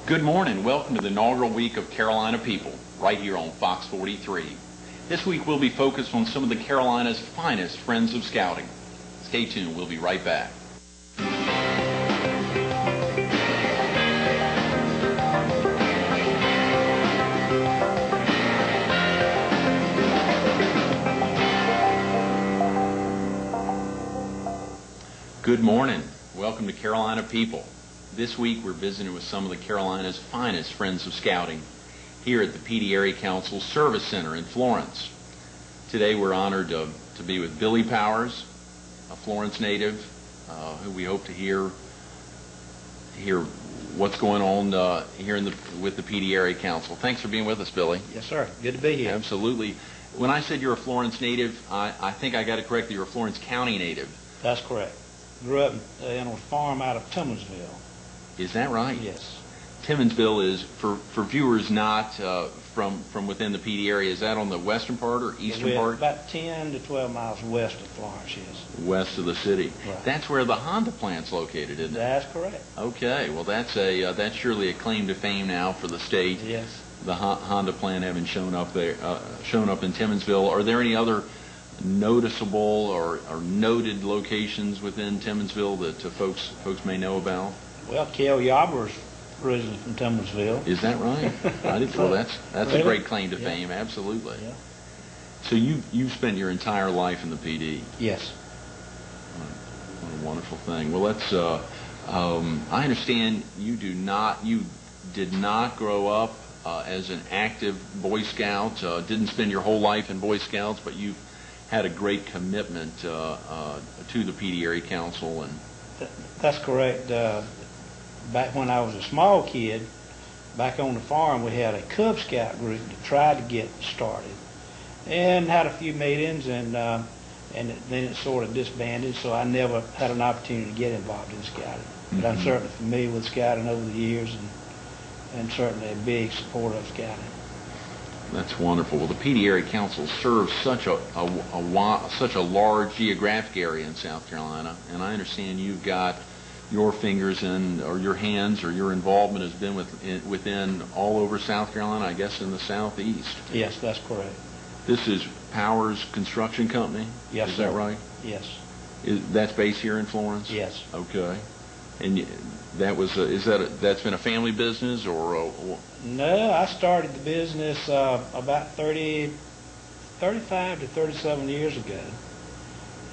Good morning. Welcome to the inaugural week of Carolina People, right here on Fox 43. This week we'll be focused on some of the Carolina's finest friends of scouting. Stay tuned. We'll be right back. Good morning. Welcome to Carolina People. This week we're visiting with some of the Carolina's finest friends of scouting here at the Pee Dee Area Council Service Center in Florence. Today we're honored to be with Billy Powers, a Florence native, who we hope to hear what's going on here with the Pee Dee Area Council. Thanks for being with us, Billy. Yes, sir. Good to be here. Absolutely. When I said you're a Florence native, I think I got it correctly. You're a Florence County native. That's correct. Grew up in a farm out of Timmonsville. Is that right? Yes. Timmonsville is, for viewers not from within the Pee Dee area, is that on the western part or eastern part? About 10 to 12 miles west of Florence, yes. West of the city. Right. That's where the Honda plant's located, isn't it? That's correct. Okay. Well, that's surely a claim to fame now for the state. Yes. The Honda plant having shown up there, shown up in Timmonsville. Are there any other noticeable or noted locations within Timmonsville that folks may know about? Well, Kel Yarbrough's originally from Timmonsville. Is that right? Well, that's Really? a great claim to Yeah. fame. Absolutely. Yeah. So you've spent your entire life in the PD. Yes. What a wonderful thing. Well, let's. I understand you did not grow up as an active Boy Scout. Didn't spend your whole life in Boy Scouts, but you've had a great commitment to the Pee Dee Area Council. And That's correct. Back when I was a small kid, back on the farm, we had a Cub Scout group that tried to get started, and had a few meetings, and then it sort of disbanded. So I never had an opportunity to get involved in scouting. But I'm certainly familiar with scouting over the years, and certainly a big supporter of scouting. That's wonderful. Well, the Pee Dee Area Council serves such a large geographic area in South Carolina, and I understand you've got your fingers in, or your hands, or your involvement has been within all over South Carolina, I guess in the southeast. Yes, that's correct. This is Powers Construction Company? Yes, Is sir. that right? Yes. That's based here in Florence? Yes. Okay. And that's been a family business, or No, I started the business about 35 to 37 years ago.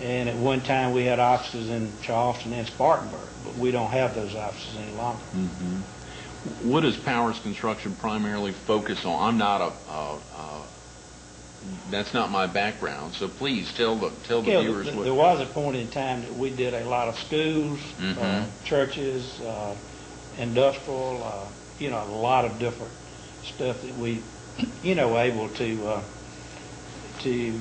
And at one time we had offices in Charleston and Spartanburg, but we don't have those offices any longer. What does Powers Construction primarily focus on? I'm not that's not my background, so please tell the viewers what. There was a point in time that we did a lot of schools, churches, industrial, a lot of different stuff that we, able to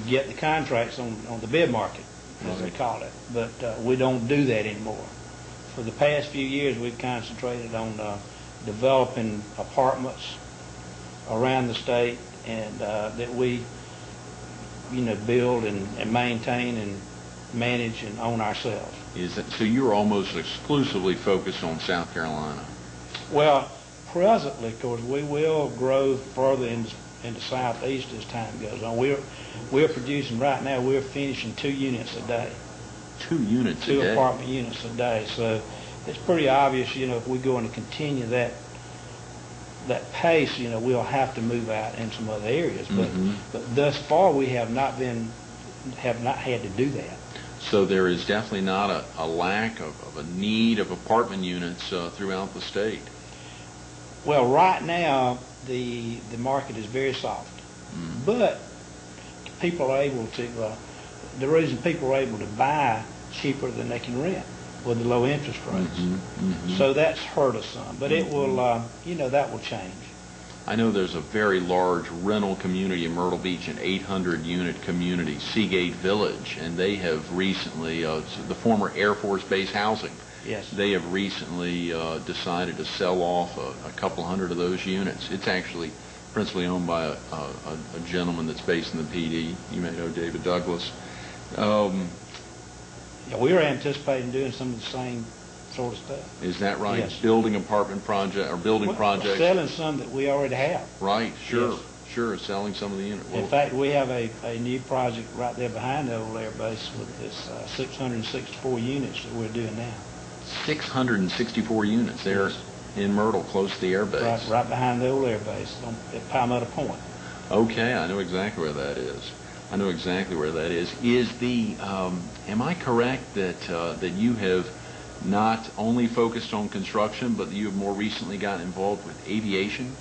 get the contracts on the bid market, as they call it. But we don't do that anymore. For the past few years, we've concentrated on developing apartments around the state, and that we, build and maintain and manage and own ourselves. So you're almost exclusively focused on South Carolina? Well, presently, of course, we will grow further into southeast as time goes on. We're producing right now. We're finishing 2 units a day. 2 units a day. 2 apartment units a day. So it's pretty obvious, if we're going to continue that pace, we'll have to move out in some other areas. But thus far, we have not had to do that. So there is definitely not a lack of a need of apartment units throughout the state. Well, right now, the market is very soft. But people are able to, the reason people are able to buy cheaper than they can rent with the low interest rates. So that's hurt us some. But it will, that will change. I know there's a very large rental community in Myrtle Beach, an 800-unit community, Seagate Village, and they have recently, the former Air Force Base housing, Yes. they have recently decided to sell off a couple hundred of those units. It's actually principally owned by a gentleman that's based in the PD. You may know David Douglas. Yeah, we were anticipating doing some of the sort of stuff. Is that right? Yes. Building apartment project or building We're projects? selling some that we already have. Right, sure, Yes. sure, selling some of the units. In fact, we have a new project right there behind the old air base with this 664 units that we're doing now. 664 units there Yes. in Myrtle, close to the air base. Right behind the old air base at Palmetto Point. Okay, I know exactly where that is. I know exactly where that is. Am I correct that you have not only focused on construction, but that you have more recently gotten involved with aviation?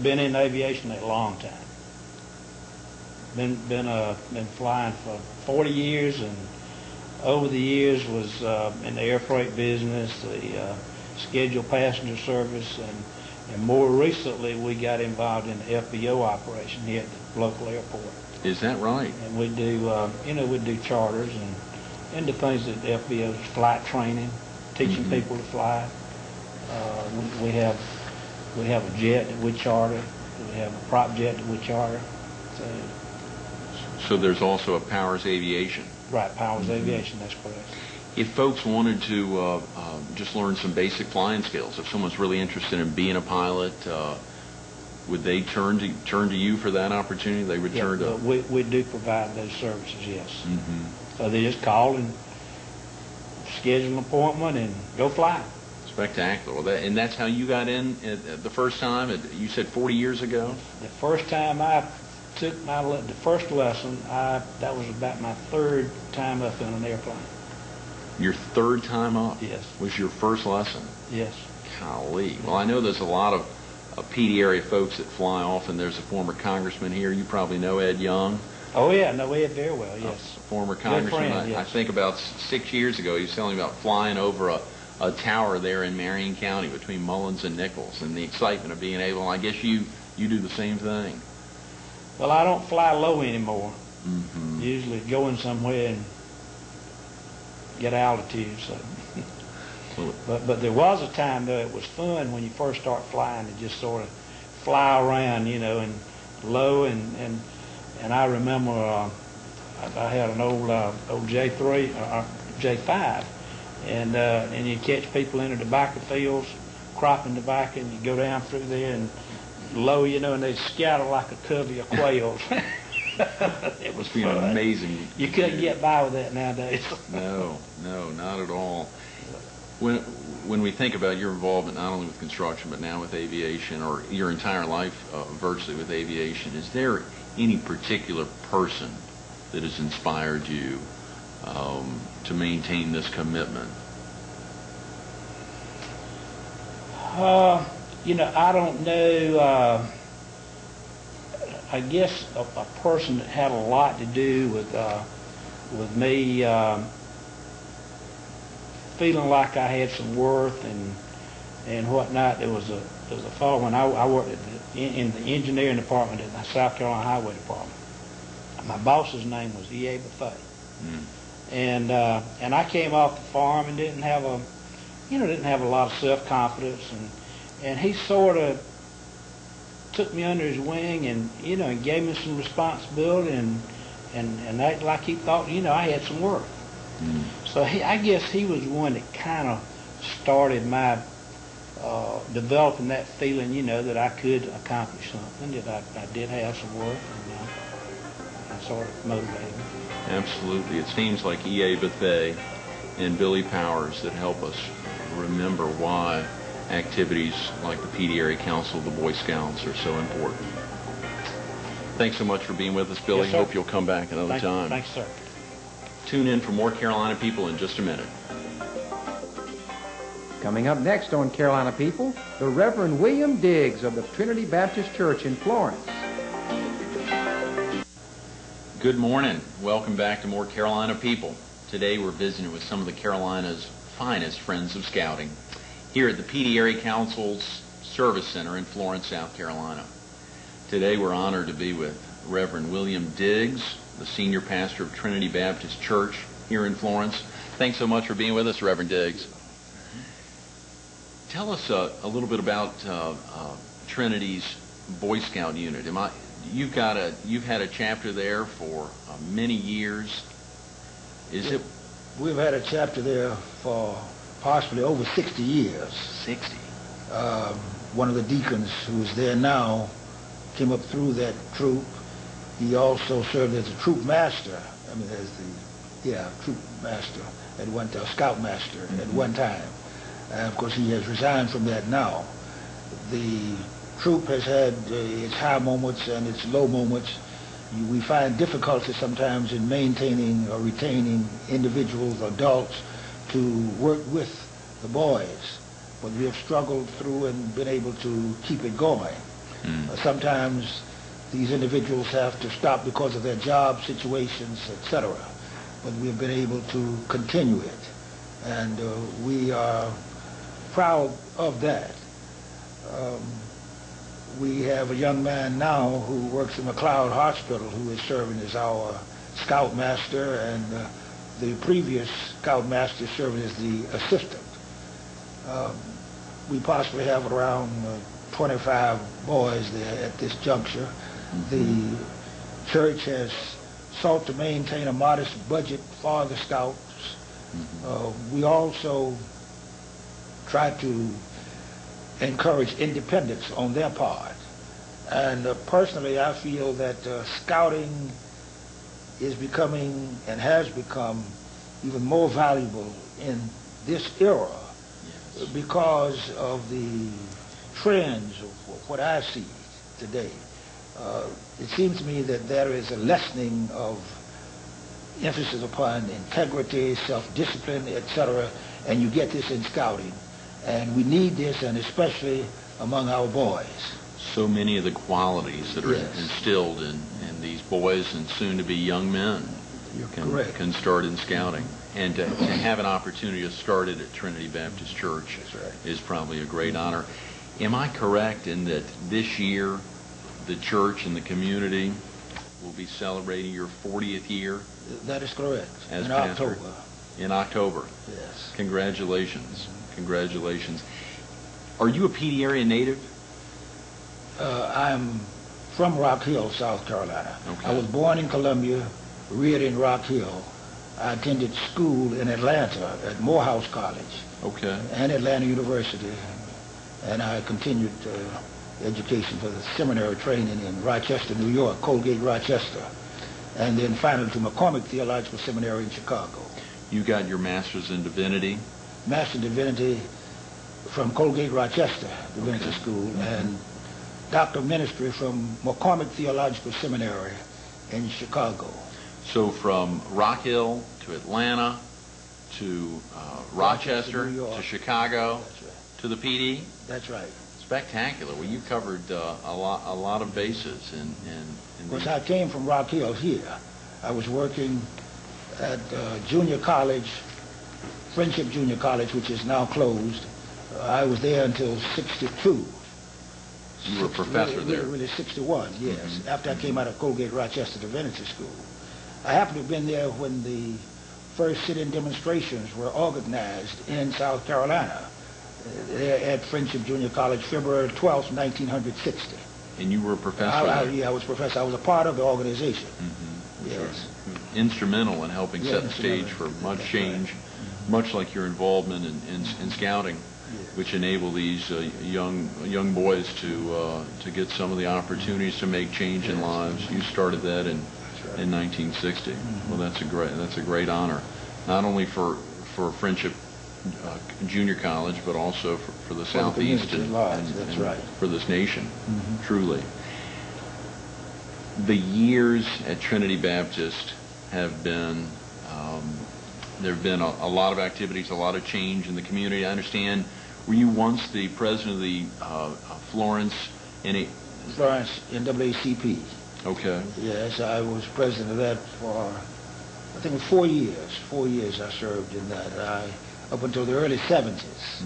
Been in aviation a long time. Been flying for 40 years, and over the years was in the air freight business, the scheduled passenger service, and more recently we got involved in the FBO operation here at the local airport. Is that right? And we do, we do charters and the things that FBO's flight training, teaching people to fly. We have a jet that we charter. We have a prop jet that we charter. So there's also a Powers Aviation. Right, Powers Aviation, that's correct. If folks wanted to just learn some basic flying skills, if someone's really interested in being a pilot, would they turn to you for that opportunity? They would turn to. We do provide those services, yes. So they just call and schedule an appointment and go fly. Spectacular. Well, and that's how you got in the first time. You said 40 years ago. The first time I took the first lesson, that was about my third time up in an airplane. Your third time up? Yes. Was your first lesson? Yes. Golly. Well, I know there's a lot of PD area folks that fly often. There's a former congressman here. You probably know Ed Young. Oh, yeah. No, Ed very well, yes. Former congressman. Friend, yes. I think about 6 years ago, he was telling me about flying over a tower there in Marion County between Mullins and Nichols and the excitement of being able, and I guess you do the same thing. Well, I don't fly low anymore. Usually going somewhere and get altitude. So, but there was a time though it was fun when you first start flying to just sort of fly around, and low and I remember I had an old J3 or J5, and you catch people in the tobacco fields, cropping tobacco, and you go down through there and low, and they scatter like a covey of quails. It was fun. Amazing. You couldn't get by with that nowadays. No, not at all. When we think about your involvement not only with construction but now with aviation, or your entire life virtually with aviation, is there any particular person that has inspired you to maintain this commitment? I don't know. I guess a person that had a lot to do with me feeling like I had some worth and whatnot. There was a fellow when I worked in the engineering department at the South Carolina Highway Department. My boss's name was E.A. Buffet. And I came off the farm and didn't have a lot of self-confidence, and he sort of took me under his wing and and gave me some responsibility and acted like he thought I had some worth. So I guess he was one that kind of started my developing that feeling that I could accomplish something, that I did have some worth, and sort of motivated me. Absolutely. It seems like E.A. Bethea and Billy Powers that help us remember why activities like the PD Area Council, the Boy Scouts are so important. Thanks so much for being with us, Billy. Yes, sir. Hope you'll come back another time. Thanks, sir. Tune in for more Carolina People in just a minute. Coming up next on Carolina People, the Reverend William Diggs of the Trinity Baptist Church in Florence. Good morning. Welcome back to more Carolina People. Today we're visiting with some of the Carolina's finest friends of scouting here at the PD Area Council's Service Center in Florence, South Carolina. Today we're honored to be with Reverend William Diggs, the senior pastor of Trinity Baptist Church here in Florence. Thanks so much for being with us, Reverend Diggs. Tell us a little bit about Trinity's Boy Scout unit. You've had a chapter there for many years. We've had a chapter there for possibly over 60 years. 60. One of the deacons who's there now came up through that troop. He also served as a troop master. I mean, troop master at one time, scout master at one time. And of course, he has resigned from that now. The troop has had its high moments and its low moments. We find difficulty sometimes in maintaining or retaining individuals, adults, to work with the boys. But we have struggled through and been able to keep it going. Sometimes these individuals have to stop because of their job situations, etc. But we have been able to continue it. And we are proud of that. We have a young man now who works in McLeod Hospital who is serving as our scout master, and the previous scout master serving as the assistant. We possibly have around 25 boys there at this juncture. The church has sought to maintain a modest budget for the scouts. We also try to encourage independence on their part. And personally, I feel that scouting is becoming and has become even more valuable in this era because of the trends of what I see today. It seems to me that there is a lessening of emphasis upon integrity, self-discipline, etc., and you get this in scouting. And we need this, and especially among our boys. So many of the qualities that are instilled in these boys and soon-to-be young men can start in scouting. And to have an opportunity to start it at Trinity Baptist Church is probably a great honor. Am I correct in that this year the church and the community will be celebrating your 40th year? That is correct. As in pastor? October. In October? Yes. Congratulations. Congratulations. Are you a PD area native? I'm from Rock Hill, South Carolina. Okay. I was born in Columbia, reared in Rock Hill. I attended school in Atlanta at Morehouse College. Okay. And Atlanta University. And I continued education for the seminary training in Rochester, New York, Colgate, Rochester. And then finally to McCormick Theological Seminary in Chicago. You got your master's in divinity? Master in Divinity from Colgate, Rochester Divinity School, and Doctor of Ministry from McCormick Theological Seminary in Chicago. So from Rock Hill to Atlanta to Rochester New York, to Chicago That's right. to the PD? That's right. Spectacular. Well, you covered a lot of bases. Of course, I came from Rock Hill here. I was working at junior college, Friendship Junior College, which is now closed. I was there until 62. You were a professor there. Really 61, yes, after I came out of Colgate Rochester Divinity School. I happened to have been there when the first sit-in demonstrations were organized in South Carolina, there at Friendship Junior College, February 12th, 1960. And you were a professor there? Yeah, I was a professor. I was a part of the organization. Yes. Instrumental in helping set the stage for much change, much like your involvement in scouting, which enable these young boys to get some of the opportunities to make change in lives. You started that in 1960. Well, that's a great honor, not only for Friendship Junior College, but also for the Southeast and for this nation. Truly, the years at Trinity Baptist have been. There have been a lot of activities, a lot of change in the community. I understand. Were you once the president of the Florence NAACP? Okay. Yes, I was president of that for, I think, 4 years. 4 years I served in that, up until the early 70s.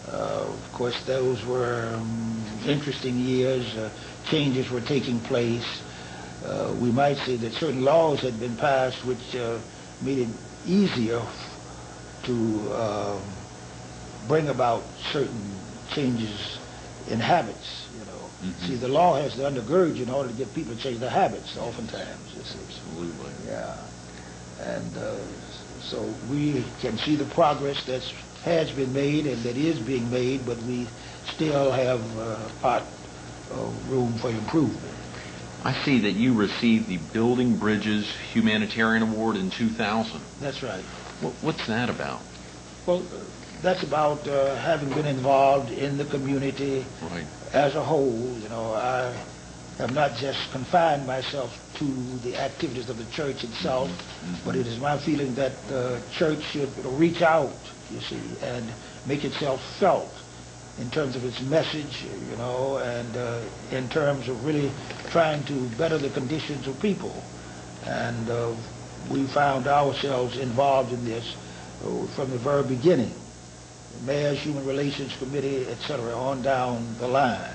Of course, those were interesting years. Changes were taking place. We might say that certain laws had been passed which made it easier to bring about certain changes in habits. See, the law has to undergird you in order to get people to change their habits, oftentimes. You see. Absolutely. Yeah. And so we can see the progress that's has been made and that is being made, but we still have a lot of room for improvement. I see that you received the Building Bridges Humanitarian Award in 2000. That's right. What's that about? Well, that's about having been involved in the community Right. as a whole. You know, I have not just confined myself to the activities of the church itself, but it is my feeling that the church should reach out, you see, and make itself felt in terms of its message, you know, and in terms of really trying to better the conditions of people. And we found ourselves involved in this from the very beginning. The Mayor's Human Relations Committee, etc., on down the line.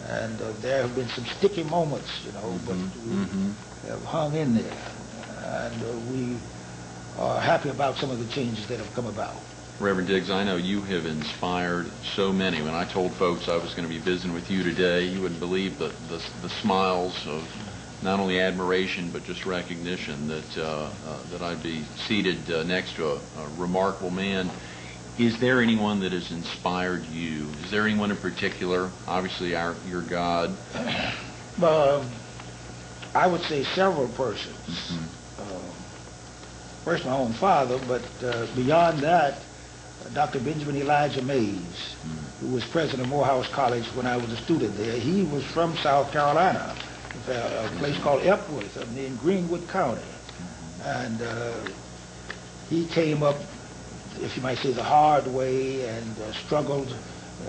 And there have been some sticky moments, you know, but we have hung in there. And we are happy about some of the changes that have come about. Reverend Diggs, I know you have inspired so many. When I told folks I was going to be visiting with you today, you wouldn't believe the smiles of not only admiration but just recognition that I'd be seated next to a remarkable man. Is there anyone that has inspired you? Is there anyone in particular? Obviously, your God. I would say several persons. First, my own father, but beyond that, Dr. Benjamin Elijah Mays, who was president of Morehouse College when I was a student there. He was from South Carolina, a place called Epworth in Greenwood County. And he came up, if you might say, the hard way and struggled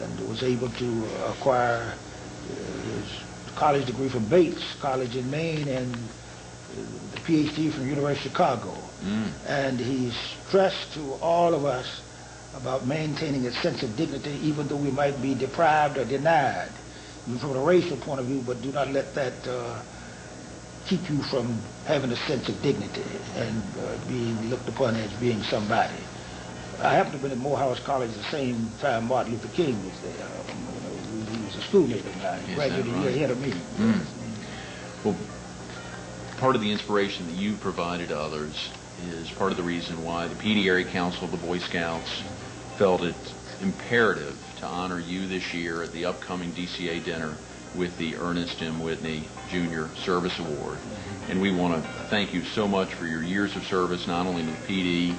and was able to acquire his college degree from Bates College in Maine and the PhD from the University of Chicago. And he stressed to all of us about maintaining a sense of dignity even though we might be deprived or denied, even from a racial point of view, but do not let that keep you from having a sense of dignity and being looked upon as being somebody. I happened to have been at Morehouse College the same time Martin Luther King was there. You know, he was a schoolmate of mine. He graduated a year ahead of me. Well, part of the inspiration that you provided to others is part of the reason why the Pee Dee Area Council of the Boy Scouts felt it imperative to honor you this year at the upcoming DCA dinner with the Ernest M. Whitney Jr. Service Award. And we want to thank you so much for your years of service, not only to the PD,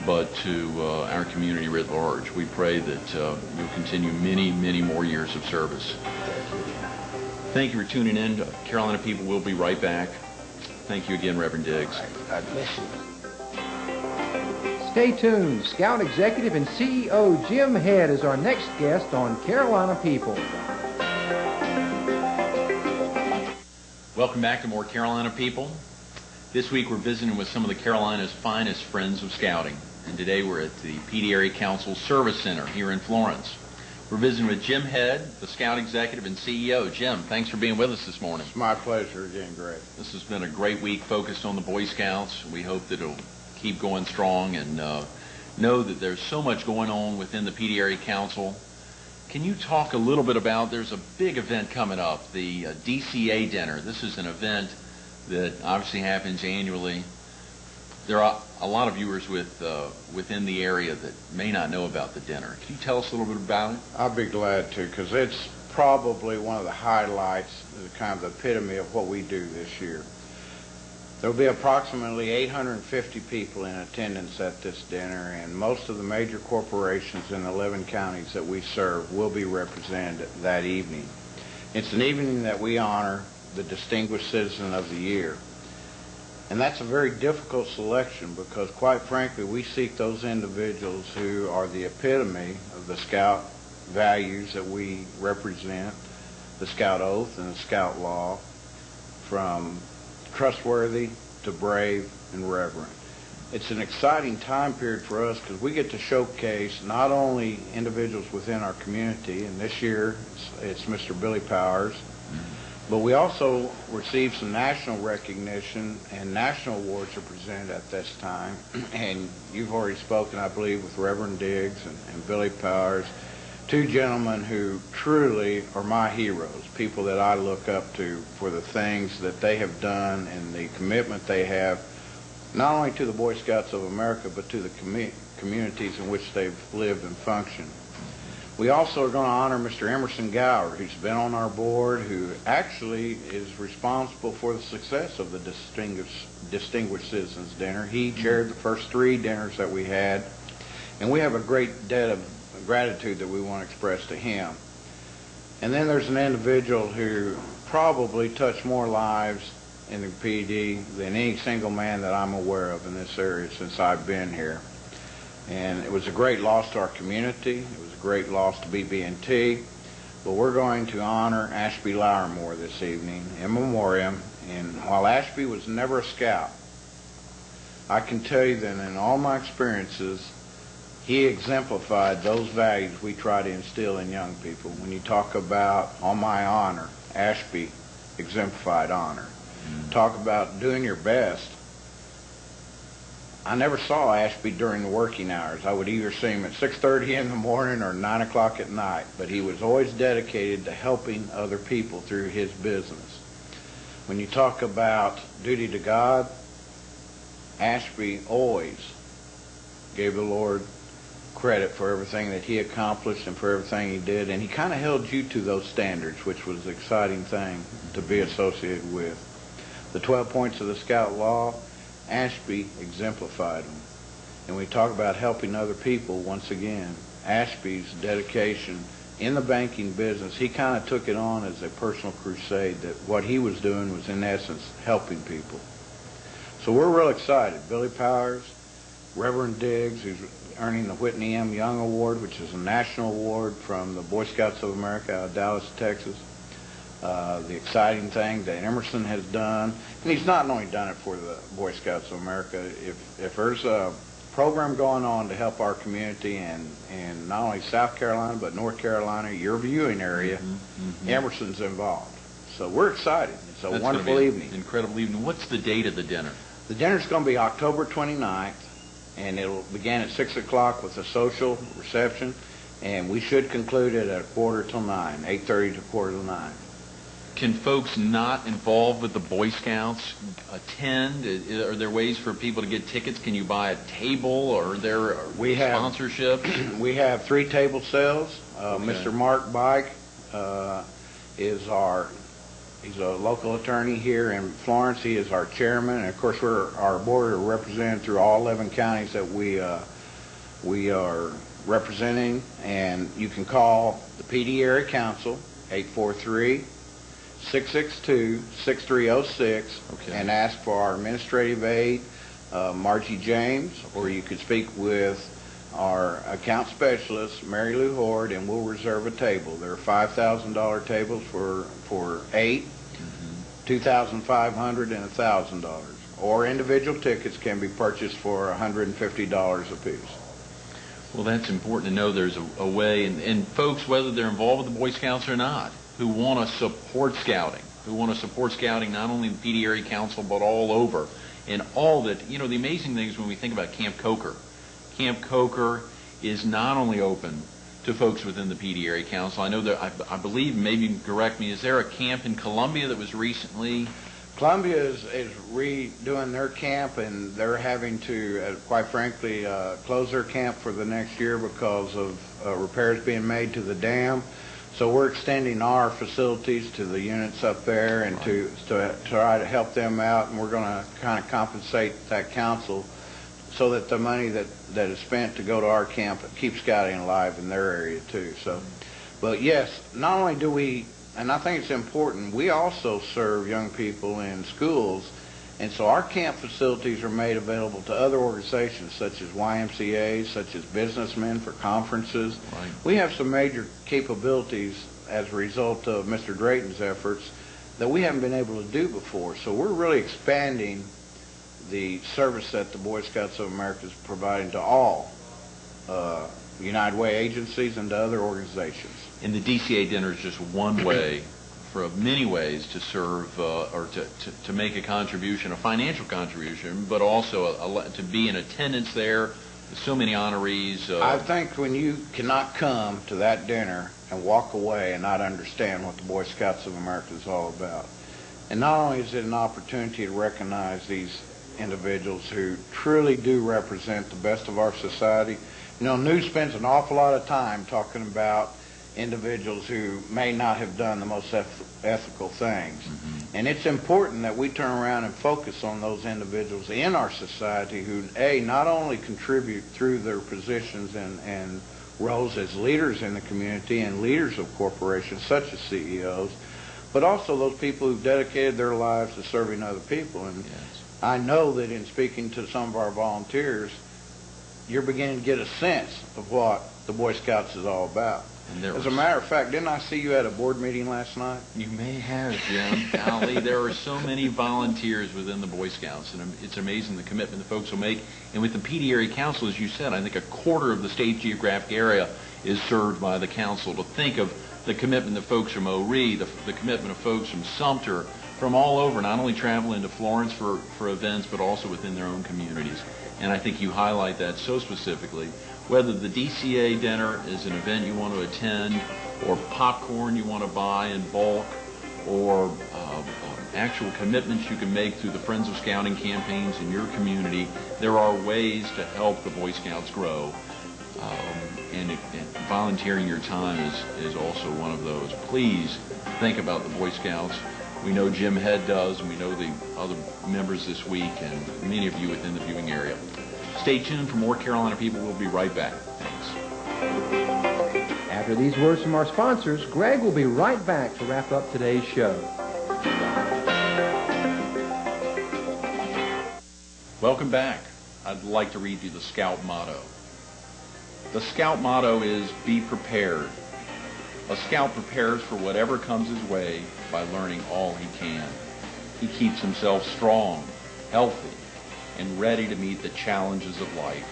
but to our community writ large. We pray that you'll continue many, many more years of service. Thank you for tuning in. Carolina People will be right back. Thank you again, Reverend Diggs. God bless you. Stay tuned. Scout Executive and CEO Jim Head is our next guest on Carolina People. Welcome back to more Carolina People. This week we're visiting with some of the Carolina's finest friends of scouting. And today we're at the Pee Dee Area Council Service Center here in Florence. We're visiting with Jim Head, the Scout Executive and CEO. Jim, thanks for being with us this morning. It's my pleasure again, Greg. This has been a great week focused on the Boy Scouts. We hope that it'll keep going strong and know that there's so much going on within the Pee Dee Area Council. Can you talk a little bit about, there's a big event coming up, the DCA dinner. This is an event that obviously happens annually. There are a lot of viewers within the area that may not know about the dinner. Can you tell us a little bit about it? I'll be glad to, because it's probably one of the highlights, the kind of epitome of what we do this year. There'll be approximately 850 people in attendance at this dinner, and most of the major corporations in 11 counties that we serve will be represented that evening. It's an evening that we honor the Distinguished Citizen of the Year. And that's a very difficult selection because, quite frankly, we seek those individuals who are the epitome of the Scout values that we represent, the Scout Oath and the Scout Law, from trustworthy to brave and reverent. It's an exciting time period for us because we get to showcase not only individuals within our community, and this year it's Mr. Billy Powers, but we also receive some national recognition, and national awards are presented at this time. And you've already spoken, I believe, with Reverend Diggs and Billy Powers, two gentlemen who truly are my heroes, people that I look up to for the things that they have done and the commitment they have, not only to the Boy Scouts of America, but to the communities in which they've lived and functioned. We also are going to honor Mr. Emerson Gower, who's been on our board, who actually is responsible for the success of the Distinguished Citizens Dinner. He chaired the first 3 dinners that we had, and we have a great debt of gratitude that we want to express to him. And then there's an individual who probably touched more lives in the PD than any single man that I'm aware of in this area since I've been here. And it was a great loss to our community. It was a great loss to BB&T. But we're going to honor Ashby Louermore this evening in memoriam. And while Ashby was never a scout, I can tell you that in all my experiences, he exemplified those values we try to instill in young people. When you talk about on my honor, Ashby exemplified honor. Talk about doing your best. I never saw Ashby during the working hours. I would either see him at 6:30 in the morning or 9 o'clock at night, but he was always dedicated to helping other people through his business. When you talk about duty to God, Ashby always gave the Lord credit for everything that he accomplished and for everything he did, and he kind of held you to those standards, which was an exciting thing to be associated with. The 12 points of the Scout Law, Ashby exemplified them. And we talk about helping other people, once again, Ashby's dedication in the banking business, he kind of took it on as a personal crusade, that what he was doing was in essence helping people. So we're real excited. Billy Powers, Reverend Diggs, who's earning the Whitney M. Young Award, which is a national award from the Boy Scouts of America out of Dallas, Texas. The exciting thing that Emerson has done, and he's not only done it for the Boy Scouts of America. If there's a program going on to help our community in not only South Carolina but North Carolina, your viewing area, Emerson's involved. So we're excited. It's a wonderful evening. Incredible evening. What's the date of the dinner? The dinner's going to be October 29th, and it'll begin at 6 o'clock with a social reception, and we should conclude it at 8:45 to 8:30 to 8:45. Can folks not involved with the Boy Scouts attend? Are there ways for people to get tickets? Can you buy a table, or are there sponsorships? We have 3 table sales. Okay. Mr. Mark Bike is he's a local attorney here in Florence. He is our chairman, and of course our board are represented through all 11 counties that we are representing. And you can call the PD Area Council 843-662-6306 and ask for our administrative aide, Margie James, or you could speak with our account specialist, Mary Lou Hord, and we'll reserve a table. There are $5,000 tables for 8, $2,500 and $1,000. Or individual tickets can be purchased for $150 apiece. Well, that's important to know there's a way, and folks, whether they're involved with the Boy Scouts or not, who want to support scouting, not only in the PD Area Council, but all over. And all that, the amazing thing is when we think about Camp Coker. Camp Coker is not only open to folks within the PD Area Council. I know that, I believe, maybe you can correct me, is there a camp in Columbia that was recently? Columbia is redoing their camp, and they're having to, quite frankly, close their camp for the next year because of repairs being made to the dam. So we're extending our facilities to the units up there and to try to help them out, and we're going to kind of compensate that council so that the money that is spent to go to our camp keeps scouting alive in their area too. So, but yes, not only do we, and I think it's important, we also serve young people in schools, and so our camp facilities are made available to other organizations such as YMCA, such as businessmen for conferences. Right. We have some major capabilities as a result of Mr. Drayton's efforts that we haven't been able to do before. So we're really expanding the service that the Boy Scouts of America is providing to all United Way agencies and to other organizations. And the DCA dinner is just one way, for many ways, to serve or to make a contribution, a financial contribution, but also to be in attendance there. There's so many honorees. I think when you cannot come to that dinner and walk away and not understand what the Boy Scouts of America is all about, and not only is it an opportunity to recognize these individuals who truly do represent the best of our society. You know, news spends an awful lot of time talking about individuals who may not have done the most ethical things. And it's important that we turn around and focus on those individuals in our society who, A, not only contribute through their positions and roles as leaders in the community and leaders of corporations such as CEOs, but also those people who've dedicated their lives to serving other people. And I know that in speaking to some of our volunteers, you're beginning to get a sense of what the Boy Scouts is all about. As a matter of fact, didn't I see you at a board meeting last night? You may have, Jim. Golly, there are so many volunteers within the Boy Scouts, and it's amazing the commitment the folks will make. And with the PD Area Council, as you said, I think a quarter of the state geographic area is served by the council. To think of the commitment of folks from O'Ree, the commitment of folks from Sumter, from all over, not only travel into Florence for events, but also within their own communities. And I think you highlight that so specifically. Whether the DCA dinner is an event you want to attend, or popcorn you want to buy in bulk, or actual commitments you can make through the Friends of Scouting campaigns in your community, there are ways to help the Boy Scouts grow. And volunteering your time is also one of those. Please think about the Boy Scouts. We know Jim Head does, and we know the other members this week, and many of you within the viewing area. Stay tuned for more Carolina People. We'll be right back. Thanks. After these words from our sponsors, Greg will be right back to wrap up today's show. Welcome back. I'd like to read you the Scout motto. The Scout motto is, be prepared. A Scout prepares for whatever comes his way by learning all he can. He keeps himself strong, healthy, and ready to meet the challenges of life.